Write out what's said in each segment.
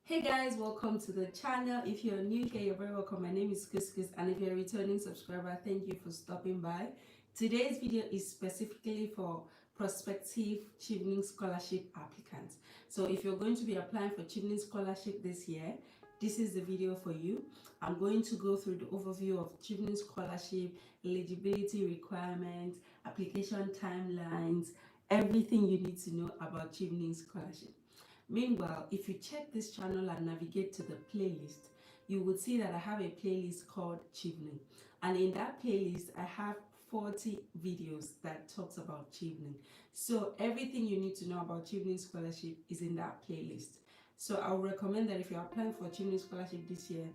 Hey guys, welcome to the channel. If you're new here, you're very welcome. My name is Kiskis, and if you're a returning subscriber, thank you for stopping by. Today's video is specifically for prospective Chevening Scholarship applicants. So if you're going to be applying for Chevening Scholarship this year, this is the video for you. I'm going to go through the overview of Chevening Scholarship, eligibility requirements, application timelines, everything you need to know about Chevening Scholarship. Meanwhile, if you check this channel and navigate to the playlist, you will see that I have a playlist called Chevening. And in that playlist, I have 40 videos that talks about Chevening. So everything you need to know about Chevening Scholarship is in that playlist. So I would recommend that if you're applying for Chevening Scholarship this year,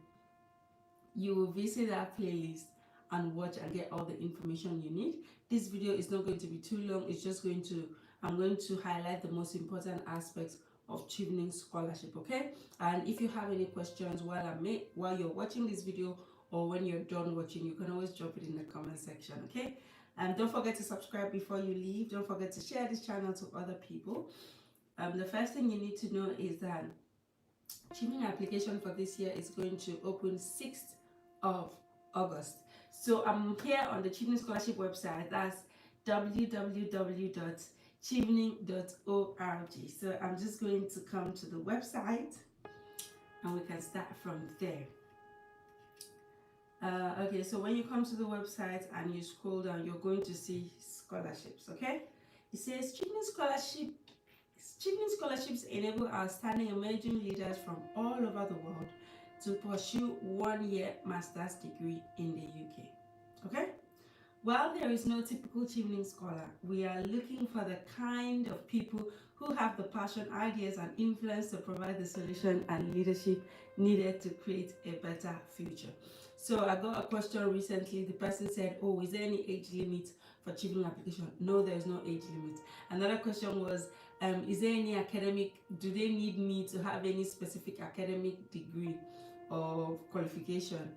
you will visit that playlist and watch and get all the information you need. This video is not going to be too long. It's just I'm going to highlight the most important aspects of Chevening Scholarship, okay? And if you have any questions while you're watching this video or when you're done watching, you can always drop it in the comment section, okay? And don't forget to subscribe before you leave. Don't forget to share this channel to other people. The first thing you need to know is that Chevening application for this year is going to open 6th of August. So I'm here on the Chevening Scholarship website. That's www.chevening.org. So I'm just going to come to the website and we can start from there. Okay, so when you come to the website and you scroll down, you're going to see scholarships, okay? It says Chevening scholarships enable outstanding emerging leaders from all over the world to pursue one-year master's degree in the UK. Okay? While there is no typical Chevening scholar, we are looking for the kind of people who have the passion, ideas, and influence to provide the solution and leadership needed to create a better future. So I got a question recently. The person said, oh, is there any age limit for Chevening application? No, there is no age limit. Another question was, is there any do they need me to have any specific academic degree or qualification?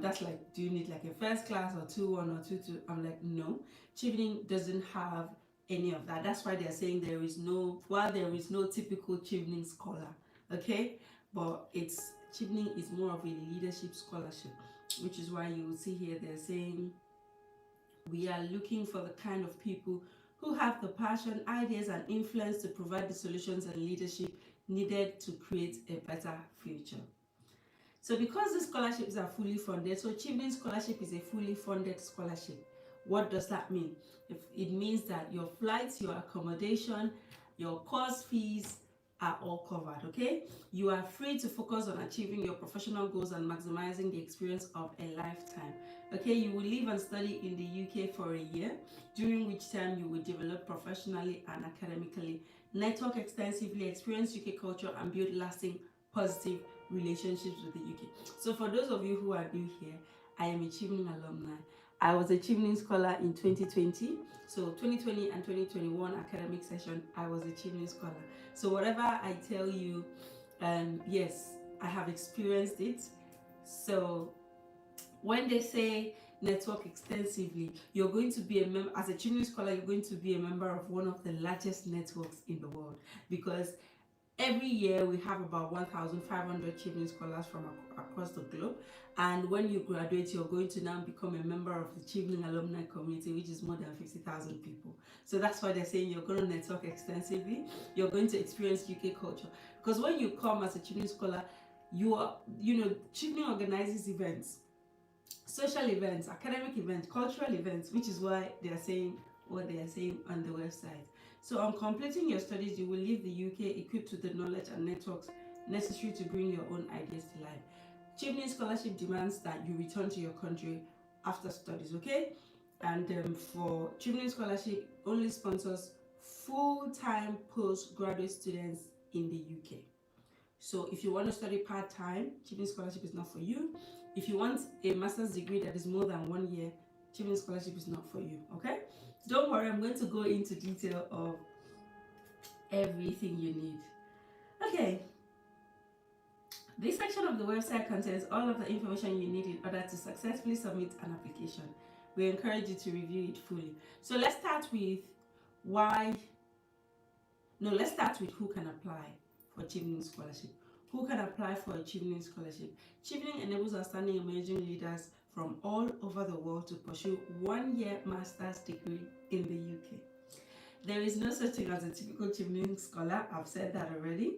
That's like, do you need like a first class or 2-1 or 2-2? I'm like, no. Chevening doesn't have any of that. That's why they're saying there is no typical Chevening scholar, okay? But Chevening is more of a leadership scholarship, which is why you will see here they're saying we are looking for the kind of people who have the passion, ideas, and influence to provide the solutions and leadership needed to create a better future. So because the scholarships are fully funded, so Chevening Scholarship is a fully funded scholarship. What does that mean? It means that your flights, your accommodation, your course fees are all covered, okay? You are free to focus on achieving your professional goals and maximizing the experience of a lifetime. Okay, you will live and study in the UK for a year, during which time you will develop professionally and academically, network extensively, experience UK culture, and build lasting positive relationships with the UK. So for those of you who are new here, I am a Chevening alumni. I was a Chevening scholar in 2020. So 2020 and 2021 academic session, I was a Chevening scholar. So whatever I tell you, yes, I have experienced it. So when they say network extensively, you're going to be a member, as a Chevening scholar, you're going to be a member of one of the largest networks in the world, because every year we have about 1,500 Chevening scholars from across the globe, and when you graduate, you're going to now become a member of the Chevening alumni community, which is more than 50,000 people. So that's why they're saying you're going to network extensively, you're going to experience UK culture, because when you come as a Chevening scholar, Chevening organizes events, social events, academic events, cultural events, which is why they are saying what they are saying on the website. So on completing your studies, you will leave the UK equipped with the knowledge and networks necessary to bring your own ideas to life. Chevening Scholarship demands that you return to your country after studies, okay? And for Chevening Scholarship, only sponsors full-time postgraduate students in the UK. So if you want to study part-time, Chevening Scholarship is not for you. If you want a master's degree that is more than 1 year, Chevening Scholarship is not for you, okay? Don't worry, I'm going to go into detail of everything you need. Okay, this section of the website contains all of the information you need in order to successfully submit an application. We encourage you to review it fully. So let's start with who can apply for Chevening Scholarship. who can apply for a Chevening Scholarship. Chevening enables outstanding emerging leaders from all over the world to pursue one-year master's degree in the UK. There is no such thing as a typical Chevening scholar, I've said that already,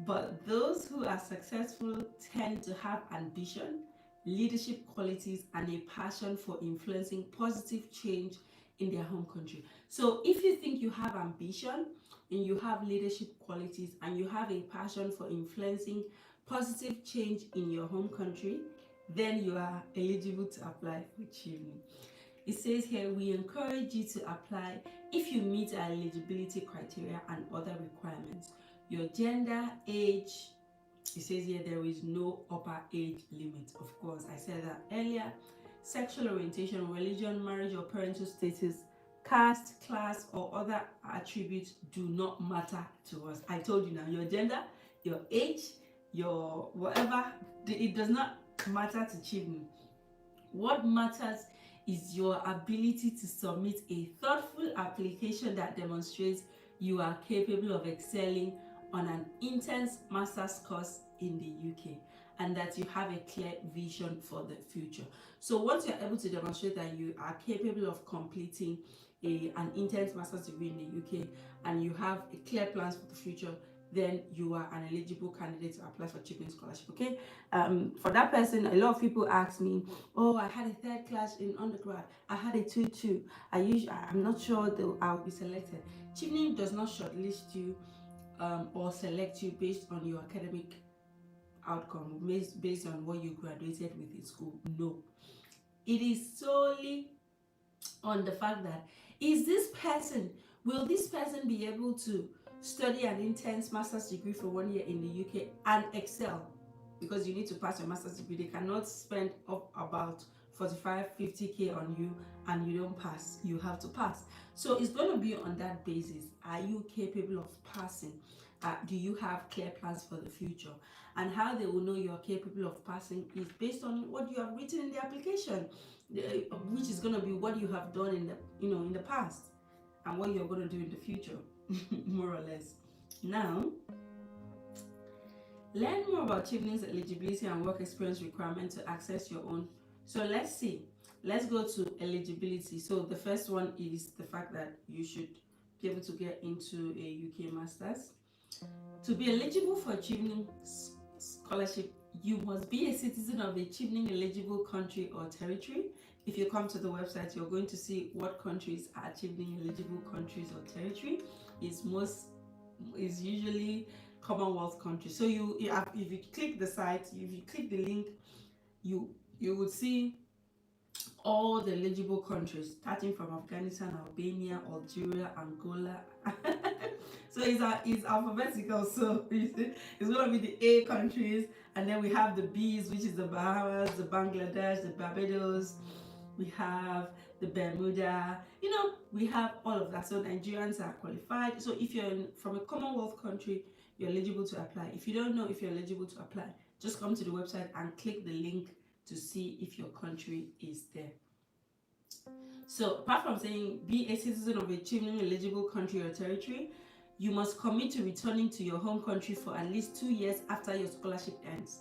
but those who are successful tend to have ambition, leadership qualities, and a passion for influencing positive change in their home country. So if you think you have ambition and you have leadership qualities and you have a passion for influencing positive change in your home country, then you are eligible to apply for Chevening. It says here, we encourage you to apply if you meet our eligibility criteria and other requirements. Your gender, age, it says here there is no upper age limit. Of course, I said that earlier. Sexual orientation, religion, marriage or parental status, caste, class or other attributes do not matter to us. I told you now, your gender, your age, your whatever, it does not matter to Chevening. What matters is your ability to submit a thoughtful application that demonstrates you are capable of excelling on an intense master's course in the UK and that you have a clear vision for the future. So once you're able to demonstrate that you are capable of completing an intense master's degree in the UK and you have a clear plans for the future, then you are an eligible candidate to apply for Chevening Scholarship. Okay, for that person, a lot of people ask me, oh, I had a third class in undergrad, I had a 2-2, I'm not sure I'll be selected. Chevening does not shortlist you or select you based on your academic outcome, based on what you graduated with in school. No, it is solely on the fact that will this person be able to study an intense master's degree for 1 year in the UK and excel, because you need to pass your master's degree. They cannot spend up about 45-50k on you and you don't pass. You have to pass. So it's going to be on that basis. Are you capable of passing? Do you have clear plans for the future? And how they will know you are capable of passing is based on what you have written in the application, which is going to be what you have done in the past and what you're going to do in the future. More or less. Now, learn more about Chevening's eligibility and work experience requirement to access your own. So let's see. Let's go to eligibility. So the first one is the fact that you should be able to get into a UK Masters. To be eligible for Chevening Scholarship, you must be a citizen of a Chevening eligible country or territory. If you come to the website, you're going to see what countries are Chevening eligible countries or territory. Is usually Commonwealth countries. So if you click the site, if you click the link, you would see all the eligible countries, starting from Afghanistan, Albania, Algeria, Angola. So it's alphabetical. So it's going to be the A countries, and then we have the B's, which is the Bahamas, the Bangladesh, the Barbados. We have the Bermuda, we have all of that. So Nigerians are qualified. So if you're from a Commonwealth country, you're eligible to apply. If you don't know if you're eligible to apply, just come to the website and click the link to see if your country is there. So apart from saying be a citizen of a Chevening eligible country or territory, you must commit to returning to your home country for at least 2 years after your scholarship ends.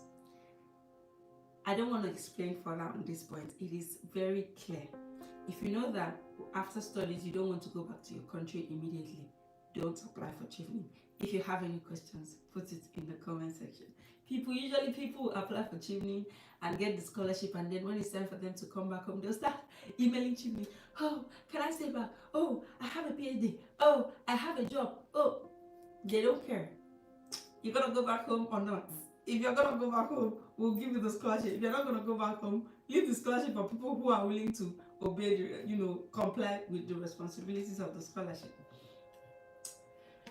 I don't want to explain further on this point. It is very clear. If you know that after studies you don't want to go back to your country immediately, don't apply for Chevening. If you have any questions, put it in the comment section. People apply for Chevening and get the scholarship, and then when it's time for them to come back home, they'll start emailing Chevening. Oh, can I stay back? Oh, I have a PhD. Oh, I have a job. Oh, they don't care. You're gonna go back home or not? If you're gonna go back home, we'll give you the scholarship. If you're not gonna go back home, leave the scholarship for people who are willing to obey, comply with the responsibilities of the scholarship.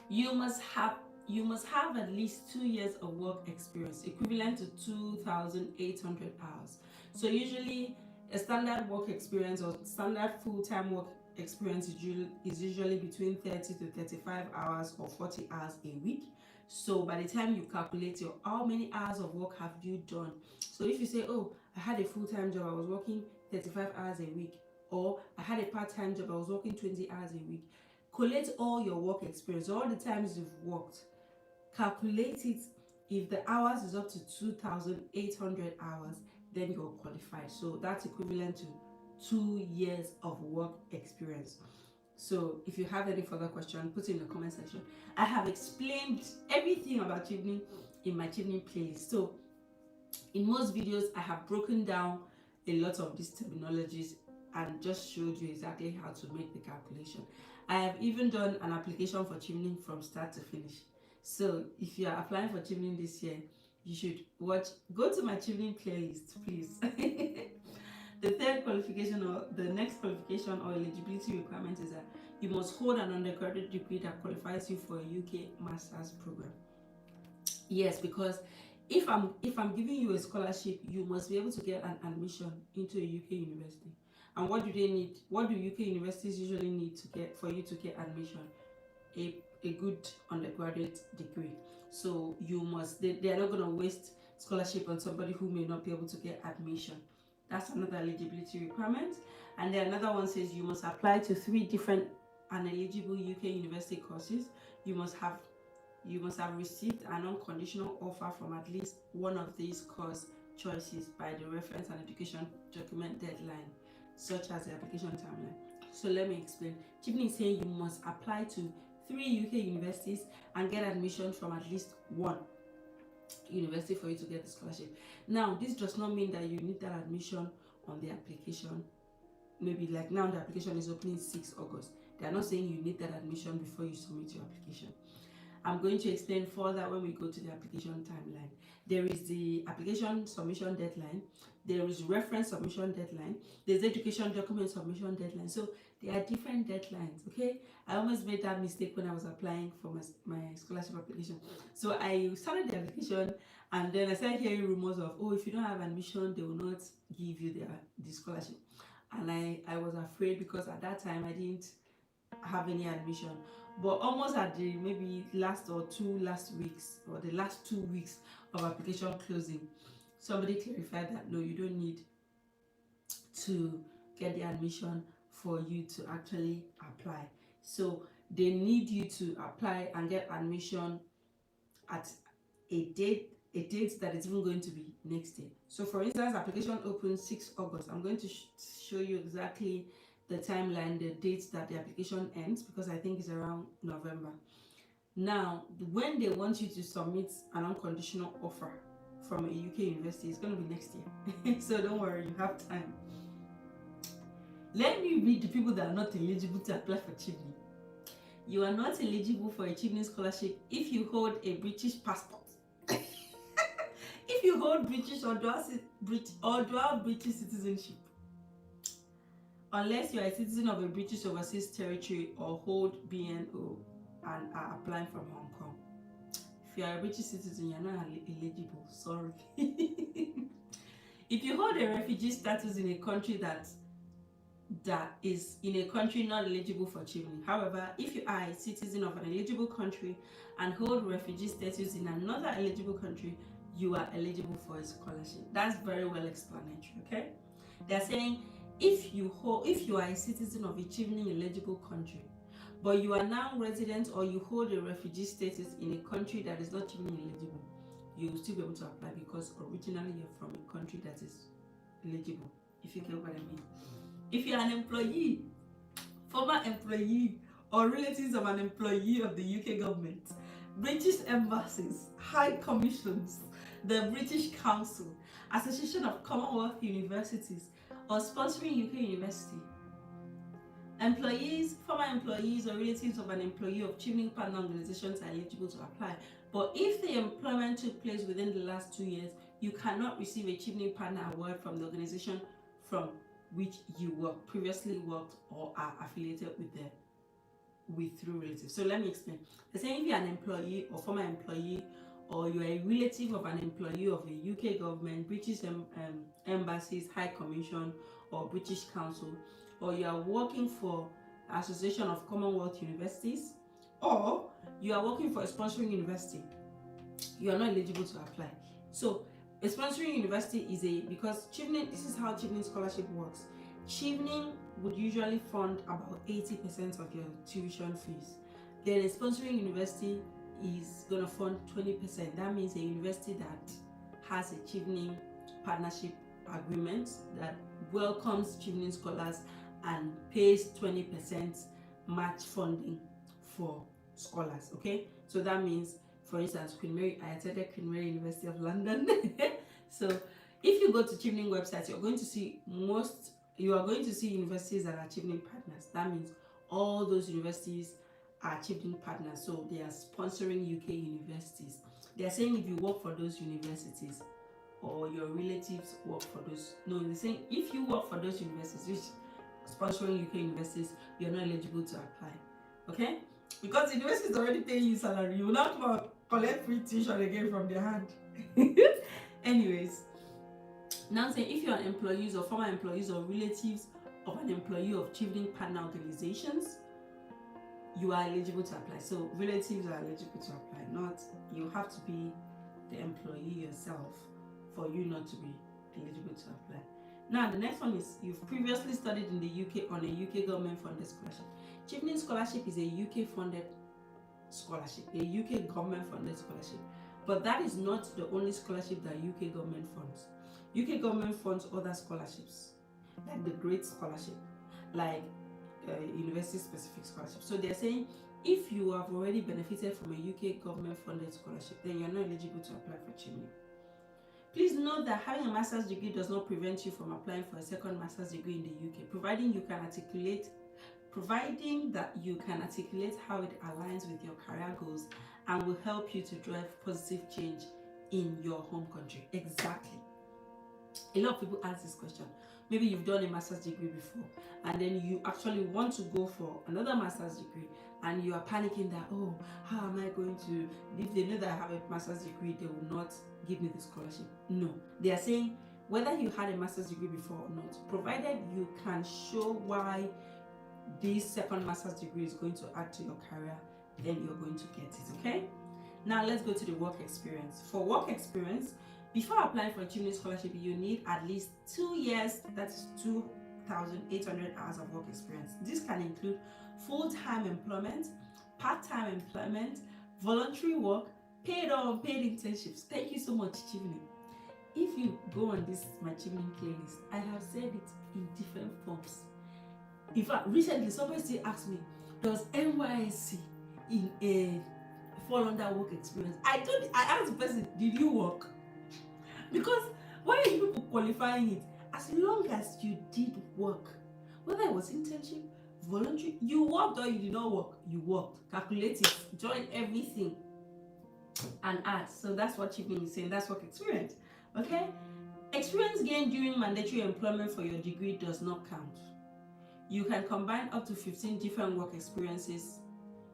You must have at least 2 years of work experience, equivalent to 2,800 hours. So usually a standard work experience or standard full-time work experience is usually between 30 to 35 hours or 40 hours a week. So by the time you calculate how many hours of work have you done, so if you say, oh, I had a full-time job, I was working 35 hours a week, or I had a part-time job, I was working 20 hours a week, collate all your work experience, all the times you've worked, calculate it, If the hours is up to 2,800 hours, then you're qualified. So that's equivalent to 2 years of work experience. So if you have any further question, put it in the comment section. I have explained everything about Chevening in my Chevening playlist. So in most videos, I have broken down a lot of these terminologies and just showed you exactly how to make the calculation. I have even done an application for Chevening from start to finish. So if you are applying for Chevening this year, you should go to my Chevening playlist, please. The third qualification, or the next qualification or eligibility requirement, is that you must hold an undergraduate degree that qualifies you for a UK master's program. Yes, because if I'm giving you a scholarship, you must be able to get an admission into a UK university. And what do they need? What do UK universities usually need to get for you to get admission? A good undergraduate degree. So you must, they are not going to waste scholarship on somebody who may not be able to get admission. That's another eligibility requirement. And then another one says you must apply to 3 different uneligible UK university courses. You must have received an unconditional offer from at least one of these course choices by the reference and education document deadline, such as the application timeline. So let me explain. Chevening is saying you must apply to 3 UK universities and get admission from at least one university for you to get the scholarship. Now, this does not mean that you need that admission on the application. Maybe like now the application is opening 6 August. They are not saying you need that admission before you submit your application. I'm going to explain further when we go to the application timeline. There is the application submission deadline, there is reference submission deadline, there's education document submission deadline. So there are different deadlines, okay? I almost made that mistake when I was applying for my scholarship application. So I started the application and then I started hearing rumors of, oh, if you don't have admission, they will not give you the scholarship. And I was afraid because at that time I didn't have any admission. But almost at the maybe last 2 weeks or the last 2 weeks of application closing, somebody clarified that no, you don't need to get the admission for you to actually apply. So they need you to apply and get admission at a date that is even going to be next year. So for instance, application opens 6 August. I'm going to show you exactly the timeline, the dates that the application ends, because I think it's around November. Now, when they want you to submit an unconditional offer from a UK university, it's going to be next year. So don't worry, you have time. Let me read the people that are not eligible to apply for Chevening. You are not eligible for a Chevening scholarship if you hold a British passport. If you hold British or dual British citizenship, unless you are a citizen of a British overseas territory or hold BNO and are applying from Hong Kong. If you are a British citizen, you're not eligible. Sorry. If you hold a refugee status in a country that is in a country not eligible for Chevening. However, if you are a citizen of an eligible country and hold refugee status in another eligible country, you are eligible for a scholarship. That's very well explanatory, okay? They're saying if you are a citizen of a Chevening eligible country, but you are now resident or you hold a refugee status in a country that is not Chevening eligible, you will still be able to apply because originally you're from a country that is eligible, if you get what I mean. If you're an employee, former employee, or relatives of an employee of the UK government, British embassies, high commissions, the British Council, Association of Commonwealth Universities, or sponsoring UK university, employees, former employees, or relatives of an employee of Chevening partner organizations are eligible to apply. But if the employment took place within the last 2 years, you cannot receive a Chevening partner award from the organization from which you previously worked or are affiliated with through relatives. So let me explain. They're saying if you're an employee or former employee, or you're a relative of an employee of the UK government, British embassies, High Commission, or British Council, or you are working for Association of Commonwealth Universities, or you are working for a sponsoring university, you are not eligible to apply. So a sponsoring university is because Chevening, this is how Chevening Scholarship works. Chevening would usually fund about 80% of your tuition fees. Then a sponsoring university is going to fund 20%. That means a university that has a Chevening partnership agreement that welcomes Chevening scholars and pays 20% match funding for scholars. Okay, so that means, for instance, Queen Mary, I attended Queen Mary University of London. So if you go to Chevening website, you are going to see universities that are Chevening partners. That means all those universities are Chevening partners, so they are sponsoring UK universities. They are saying if you work for those universities or your relatives work for those, no, they're saying if you work for those universities which sponsoring UK universities, you're not eligible to apply. Okay, because the university is already paying you salary, you will not come out collect free tuition again from their hand. Anyways, now saying if you are employees or former employees or relatives of an employee of Chevening partner organizations, you are eligible to apply. So relatives are eligible to apply, not you have to be the employee yourself for you not to be eligible to apply. Now the next one is you've previously studied in the UK on a UK government funded scholarship. Chevening Scholarship is a UK funded scholarship, a UK government funded scholarship, but that is not the only scholarship that UK government funds. UK government funds other scholarships like the Great Scholarship, like university specific scholarship. So they're saying if you have already benefited from a UK government funded scholarship, then you're not eligible to apply for Chevening. Please note that having a master's degree does not prevent you from applying for a second master's degree in the UK, providing that you can articulate how it aligns with your career goals and will help you to drive positive change in your home country. Exactly. A lot of people ask this question. Maybe you've done a master's degree before and then you actually want to go for another master's degree and you are panicking that, oh, how am I going to, if they know that I have a master's degree, they will not give me the scholarship. No, they are saying whether you had a master's degree before or not, provided you can show why this second master's degree is going to add to your career, then you're going to get it. Okay, now let's go to the work experience. For work experience, before applying for a Chevening scholarship, you need at least 2 years, that's 2,800 hours of work experience. This can include full-time employment, part-time employment, voluntary work, paid or unpaid internships. Thank you so much, Chevening. If you go on this my Chevening playlist, I have said it in different forms. In fact, recently somebody still asked me, does NYSC fall under work experience? I asked the person, did you work? Because why are you people qualifying it? As long as you did work, whether it was internship, voluntary, you worked or you did not work, you worked. Calculate it, join everything and add. So that's what Chevening is saying, that's work experience. Okay? Experience gained during mandatory employment for your degree does not count. You can combine up to 15 different work experiences.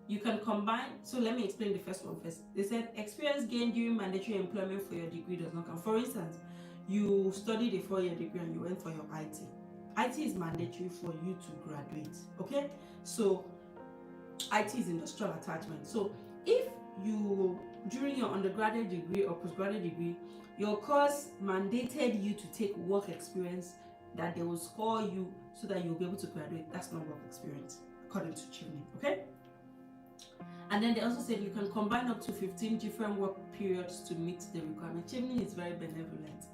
You can combine, so let me explain the first one first. They said experience gained during mandatory employment for your degree does not count. For instance, you studied a 4-year degree and you went for your IT. IT is mandatory for you to graduate, okay? So IT is industrial attachment. So if you, during your undergraduate degree or postgraduate degree, your course mandated you to take work experience that they will score you so that you'll be able to graduate, that's not work experience according to Chevening, okay? And then they also said you can combine up to 15 different work periods to meet the requirement. Chevening is very benevolent.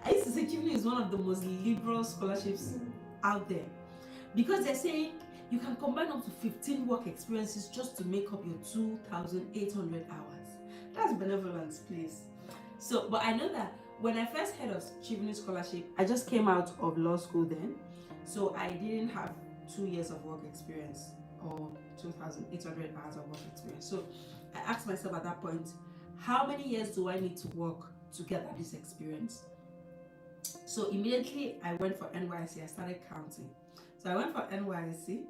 I used to say Chevening is one of the most liberal scholarships out there because they're saying you can combine up to 15 work experiences just to make up your 2,800 hours. That's benevolence, please. So, but I know that when I first heard of Chevening Scholarship, I just came out of law school then, so I didn't have 2 years of work experience or 2,800 hours of work experience. So I asked myself at that point, how many years do I need to work to get this experience? So immediately I went for NYSC. I started counting. So I went for NYSC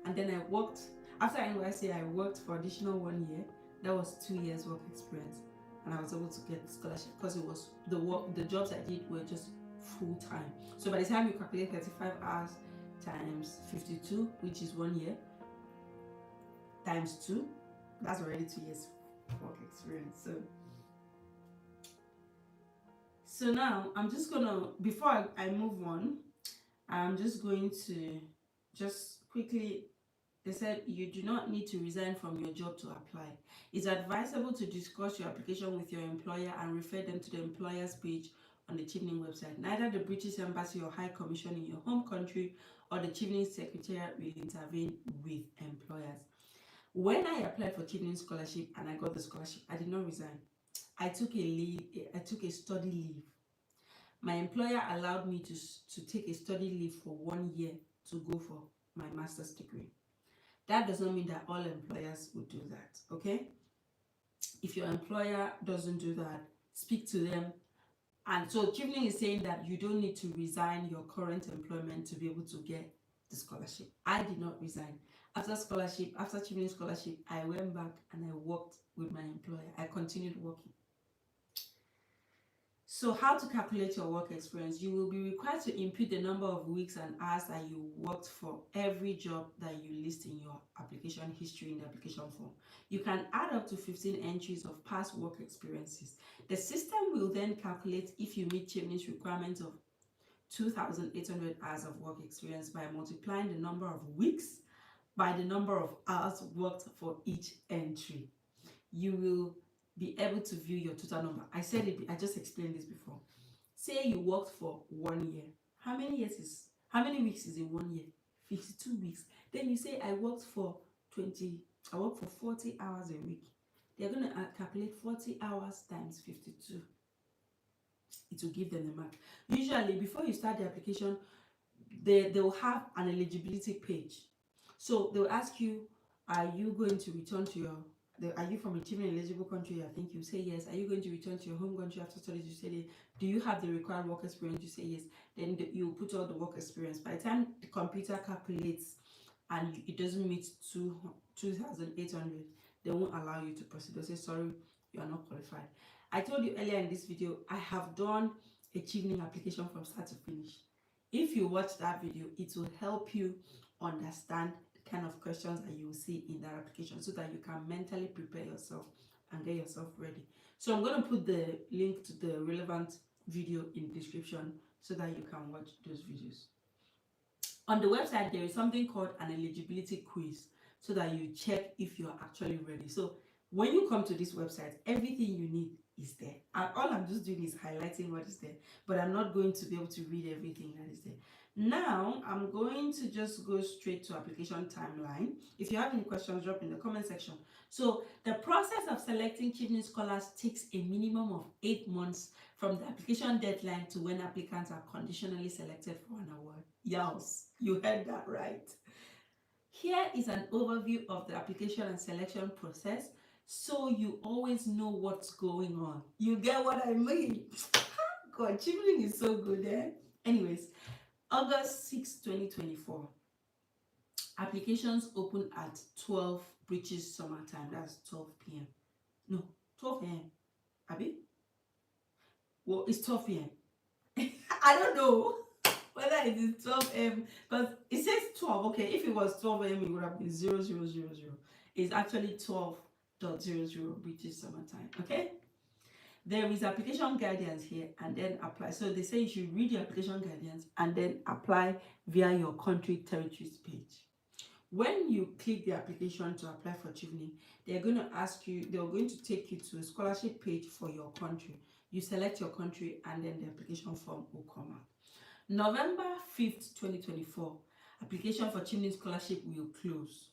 and then I worked. After NYSC, I worked for additional 1 year. That was 2 years work experience. And I was able to get the scholarship because it was the jobs I did were just full time. So by the time you calculate 35 hours times 52, which is 1 year, times 2, that's already 2 years work experience. So now I'm just gonna, before I move on, I'm just going to just quickly They said you do not need to resign from your job to apply. It's advisable to discuss your application with your employer and refer them to the employer's page on the Chevening website. Neither the British Embassy or High Commission in your home country or the Chevening Secretariat will intervene with employers. When I applied for Chevening Scholarship and I got the scholarship, I did not resign. I took a study leave. My employer allowed me to take a study leave for 1 year to go for my master's degree. That does not mean that all employers would do that, okay? If your employer doesn't do that, speak to them. And so Chevening is saying that you don't need to resign your current employment to be able to get the scholarship. I did not resign. After Chevening Scholarship, I went back and I worked with my employer. I continued working. So how to calculate your work experience? You will be required to input the number of weeks and hours that you worked for every job that you list in your application history in the application form. You can add up to 15 entries of past work experiences. The system will then calculate if you meet Chevening's requirement of 2,800 hours of work experience by multiplying the number of weeks by the number of hours worked for each entry. You will be able to view your total number. I said it, I just explained this before. Say you worked for 1 year. How many weeks is in 1 year? 52 weeks. Then you say I worked for 40 hours a week. They're going to calculate 40 hours times 52. It will give them the mark. Usually, before you start the application, they will have an eligibility page. So they'll ask you, are you going to return to your are you from a Chevening eligible country? I think you say yes. Are you going to return to your home country after studies? You say yes. Do you have the required work experience? You say yes. Then you put all the work experience. By the time the computer calculates and it doesn't meet 2,800, they won't allow you to proceed. They'll say, sorry, you are not qualified. I told you earlier in this video, I have done a Chevening application from start to finish. If you watch that video, it will help you understand kind of questions that you will see in that application so that you can mentally prepare yourself and get yourself ready. So I'm going to put the link to the relevant video in the description so that you can watch those videos. On the website, there is something called an eligibility quiz so that you check if you're actually ready. So when you come to this website, everything you need is there. And all I'm just doing is highlighting what is there, but I'm not going to be able to read everything that is there. Now, I'm going to just go straight to application timeline. If you have any questions, drop in the comment section. So the process of selecting Chevening scholars takes a minimum of 8 months from the application deadline to when applicants are conditionally selected for an award. Yes, you heard that right. Here is an overview of the application and selection process, so you always know what's going on. You get what I mean? God, Chevening is so good, eh? Anyways, August 6, 2024. Applications open at 12 British summer time. That's 12 p.m. No, 12 a.m. Abi? Well, it's 12 p.m. I don't know whether it is 12 a.m. because it says 12. Okay, if it was 12 a.m., it would have been 0000. It's actually 12.00 British summer time. Okay? There is application guidance here and then apply. So they say you should read your application guidance and then apply via your country territories page. When you click the application to apply for Chevening, they're going to ask you, they're going to take you to a scholarship page for your country. You select your country and then the application form will come out. November 5th, 2024, application for Chevening Scholarship will close.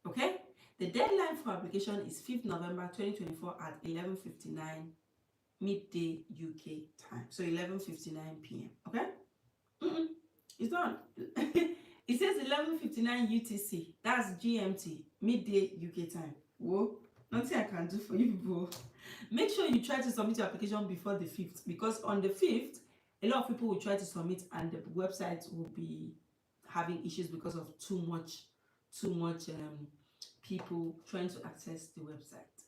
Okay? The deadline for application is 5th November 2024 at 11:59 midday UK time. So 11:59 p.m. Okay? It's not. It says 11:59 UTC. That's GMT, midday UK time. Whoa, nothing I can do for you people. Make sure you try to submit your application before the 5th, because on the 5th, a lot of people will try to submit and the website will be having issues because of too much people trying to access the website.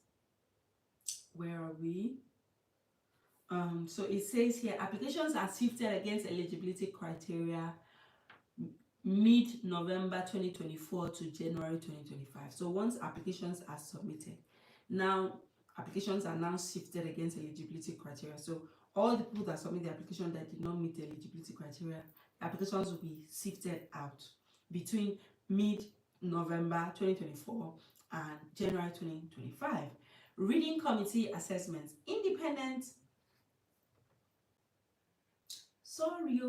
Where are we? So it says here, applications are sifted against eligibility criteria mid-November 2024 to January 2025. So once applications are submitted, now applications are now sifted against eligibility criteria. So all the people that submit the application that did not meet the eligibility criteria, applications will be sifted out between mid November 2024 and January 2025. Reading committee assessments. Independent. Sorry.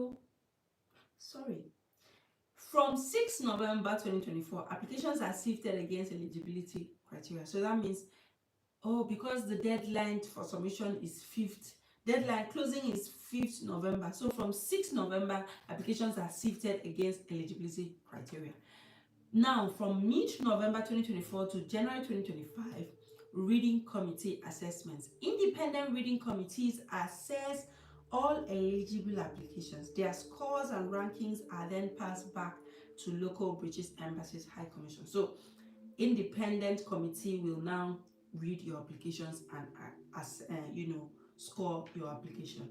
From 6 November 2024, applications are sifted against eligibility criteria. So that means, because the deadline for submission is 5th, deadline closing is 5th November. So from 6 November, applications are sifted against eligibility criteria. Now, from mid-November 2024 to January 2025, reading committee assessments. Independent reading committees assess all eligible applications. Their scores and rankings are then passed back to local British embassies high commission. So, independent committee will now read your applications and score your application.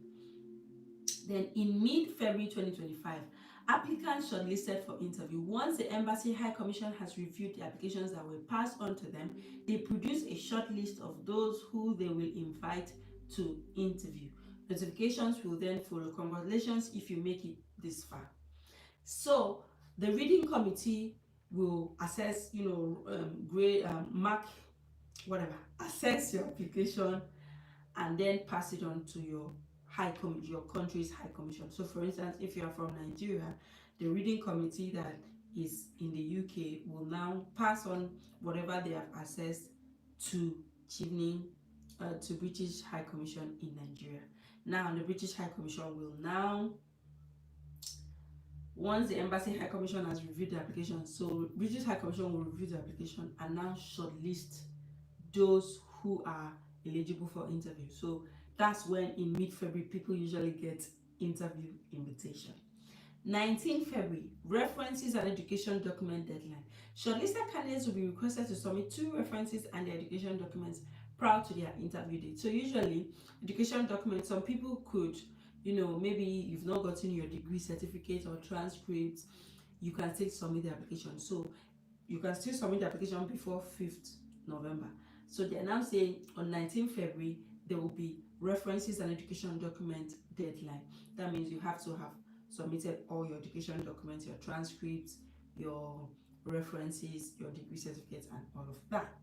Then in mid-February 2025, applicants shortlisted for interview. Once the Embassy High Commission has reviewed the applications that were passed on to them, they produce a short list of those who they will invite to interview. Notifications will then follow. Congratulations if you make it this far. So the reading committee will assess, grade, mark, whatever, assess your application and then pass it on to your country's high commission. So for instance, if you are from Nigeria, the reading committee that is in the UK will now pass on whatever they have assessed to to British High Commission in Nigeria. Now the British High Commission will now, once the Embassy High Commission has reviewed the application, so British High Commission will review the application and now shortlist those who are eligible for interview. So that's when in mid-February people usually get interview invitation. 19 February, references and education document deadline. Shortlisted candidates will be requested to submit 2 references and their education documents prior to their interview date. So usually, education documents, some people could, maybe you've not gotten your degree certificate or transcript, you can still submit the application. So you can still submit the application before 5th November. So they're now saying on 19 February, there will be references and education document deadline. That means you have to have submitted all your education documents, your transcripts, your references, your degree certificates, and all of that.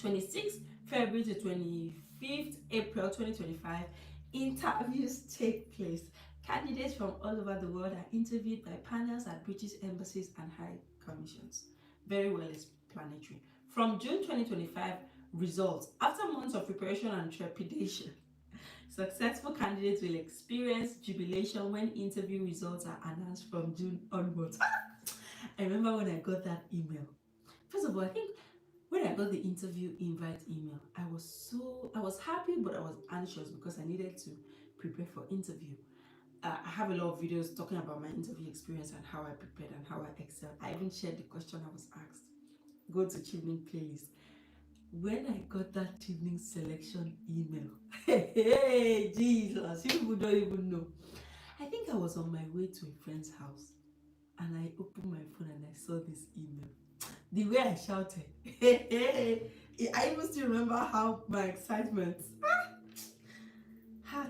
26th February to 25th April 2025, interviews take place. Candidates from all over the world are interviewed by panels at British embassies and high commissions. Very well explanatory. From June 2025, results. After months of preparation and trepidation, successful candidates will experience jubilation when interview results are announced from June onwards. I remember when I got that email. First of all, I think when I got the interview invite email, I was happy, but I was anxious because I needed to prepare for interview. I have a lot of videos talking about my interview experience and how I prepared and how I excelled. I even shared the question I was asked. Go to Chevening playlist. When I got that Chevening selection email, hey, Jesus, you people don't even know. I think I was on my way to a friend's house and I opened my phone and I saw this email. The way I shouted, I even still remember how my excitement.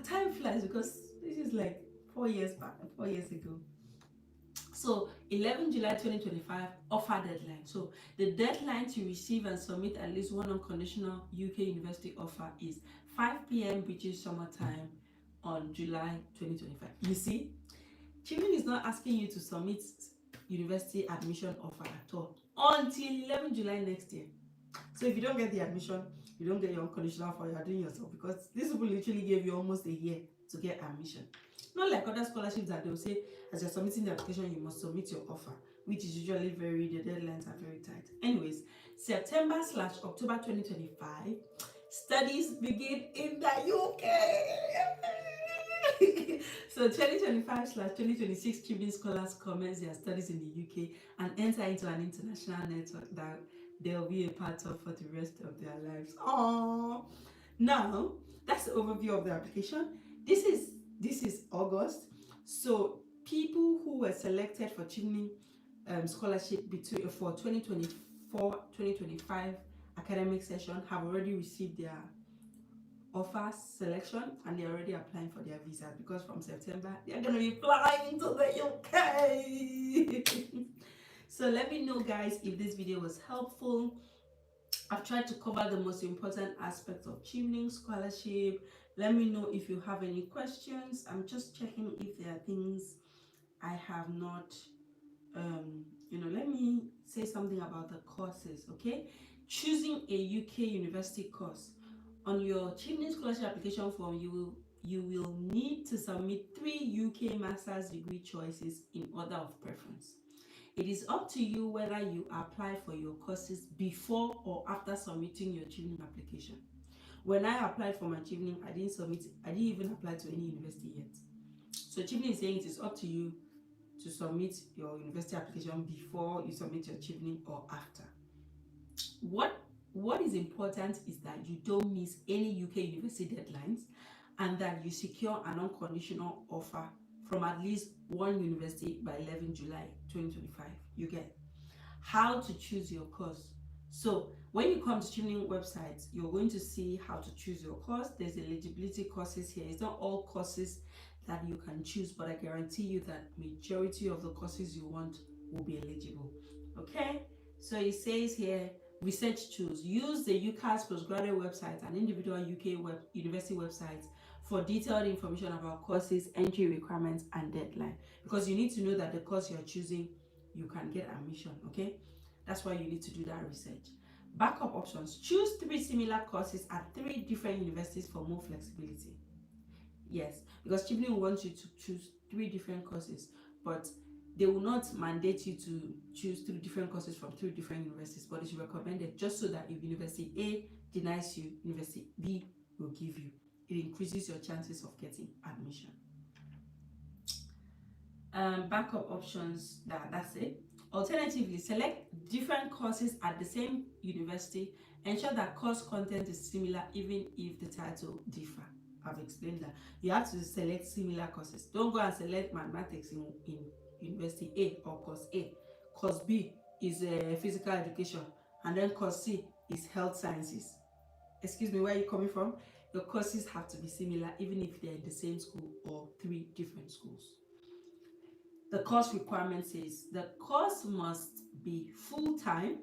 Time flies because this is like 4 years ago. So 11 July 2025, offer deadline. So the deadline to receive and submit at least one unconditional UK university offer is 5 p.m. British Summer Time on July 2025. You see, Chevening is not asking you to submit university admission offer at all until 11 July next year. So if you don't get the admission, you don't get your unconditional offer, you are doing yourself, because this people literally gave you almost a year to get admission. Not like other scholarships that they'll say, as you're submitting the application, you must submit your offer, which is usually the deadlines are very tight. Anyways, September/October 2025, studies begin in the UK. So 2025/2026 Chevening scholars commence their studies in the UK and enter into an international network that they'll be a part of for the rest of their lives. Oh, now that's the overview of the application. This is August. So people who were selected for Chevening scholarship for 2024-2025 academic session have already received their offer selection and they're already applying for their visa, because from September they're going to be flying to the UK. So let me know, guys, if this video was helpful. I've tried to cover the most important aspects of Chevening Scholarship. Let me know if you have any questions. I'm just checking if there are things I have not let me say something about the courses. Okay, choosing a UK university course. On your Chevening Scholarship application form, you will need to submit 3 UK master's degree choices in order of preference. It is up to you whether you apply for your courses before or after submitting your Chevening application. When I applied for my Chevening, I didn't even apply to any university yet. So Chevening is saying it is up to you to submit your university application before you submit your Chevening or after. What is important is that you don't miss any UK university deadlines and that you secure an unconditional offer from at least one university by 11 July 2025. You get how to choose your course. So when you come to Chevening website, you're going to see how to choose your course. There's eligibility courses here. It's not all courses that you can choose, but I guarantee you that majority of the courses you want will be eligible. Okay, so it says here, research tools. Use the UCAS postgraduate website and individual UK university websites for detailed information about courses, entry requirements, and deadline, because you need to know that the course you're choosing, you can get admission. Okay, that's why you need to do that research. Backup options. Choose 3 similar courses at 3 different universities for more flexibility. Yes, because Chevening wants you to choose 3 different courses, but they will not mandate you to choose 3 different courses from 3 different universities, but it's recommended just so that if University A denies you, University B will give you. It increases your chances of getting admission. Backup options, that's it. Alternatively, select different courses at the same university. Ensure that course content is similar even if the title differ. I've explained that. You have to select similar courses. Don't go and select mathematics in University A or course A. Course B is physical education, and then course C is health sciences. Excuse me, where are you coming from? Your courses have to be similar even if they're in the same school or 3 different schools. The course requirement says the course must be full-time,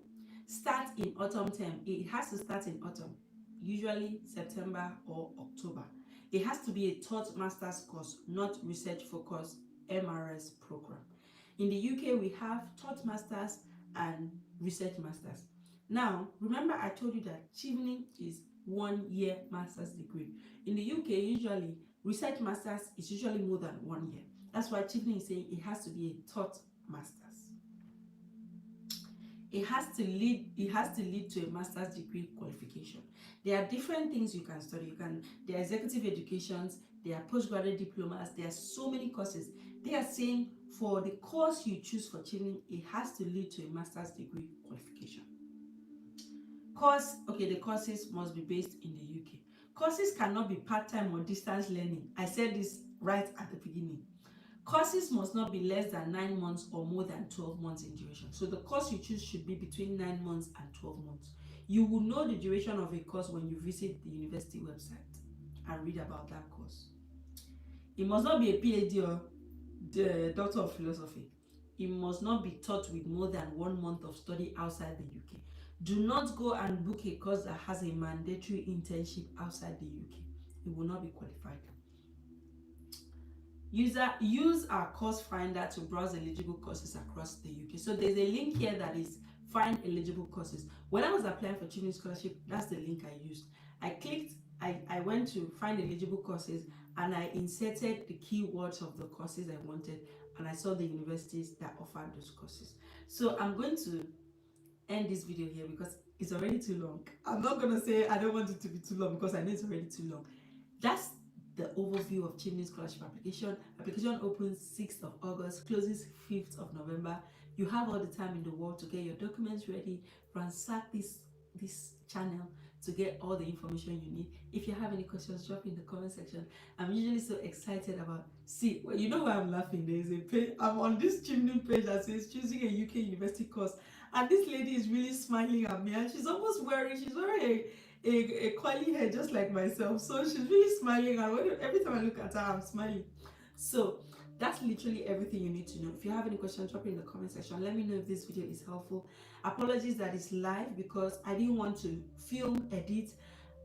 start in autumn term. It has to start in autumn, usually September or October. It has to be a taught master's course, not research focused MRS program. In the UK, we have taught masters and research masters. Now, remember I told you that Chevening is 1 year master's degree. In the UK, usually research masters is usually more than 1 year. That's why Chevening is saying it has to be a taught masters. It has to lead to a master's degree qualification. There are different things you can study. There are executive educations, there are postgraduate diplomas, there are so many courses. They are saying for the course you choose for Chevening, it has to lead to a master's degree qualification. The courses must be based in the UK. Courses cannot be part-time or distance learning. I said this right at the beginning. Courses must not be less than 9 months or more than 12 months in duration. So the course you choose should be between 9 months and 12 months. You will know the duration of a course when you visit the university website and read about that course. It must not be a PhD or the Doctor of Philosophy. It must not be taught with more than 1 month of study outside the UK. Do not go and book a course that has a mandatory internship outside the UK. It will not be qualified. Use our course finder to browse eligible courses across the UK. So there's a link here that is find eligible courses. When I was applying for Chevening Scholarship, that's the link I used. I went to find eligible courses and I inserted the keywords of the courses I wanted, and I saw the universities that offered those courses. So I'm going to end this video here because it's already too long. I'm not going to say I don't want it to be too long because I know it's already too long. That's the overview of Chevening Scholarship application. Application opens 6th of August, closes 5th of November. You have all the time in the world to get your documents ready, ransack this channel to get all the information you need. If you have any questions, drop in the comment section. I'm usually so excited about, you know why I'm laughing? There is a page, I'm on this Chevening page that says choosing a UK university course, and this lady is really smiling at me, and she's wearing a curly hair just like myself, so she's really smiling, and every time I look at her I'm smiling. So That's literally everything you need to know. If you have any questions, drop it in the comment section. Let me know if this video is helpful. Apologies that it's live because I didn't want to film, edit,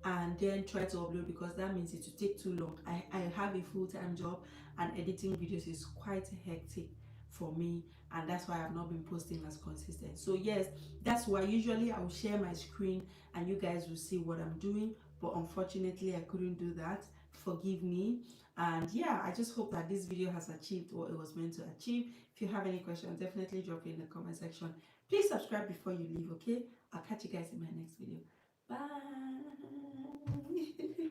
and then try to upload because that means it will take too long. I have a full-time job and editing videos is quite hectic for me, and that's why I've not been posting as consistent. So yes, that's why usually I will share my screen and you guys will see what I'm doing, but unfortunately I couldn't do that. Forgive me. And yeah, I just hope that this video has achieved what it was meant to achieve. If you have any questions, definitely drop it in the comment section. Please subscribe before you leave, okay? I'll catch you guys in my next video. Bye.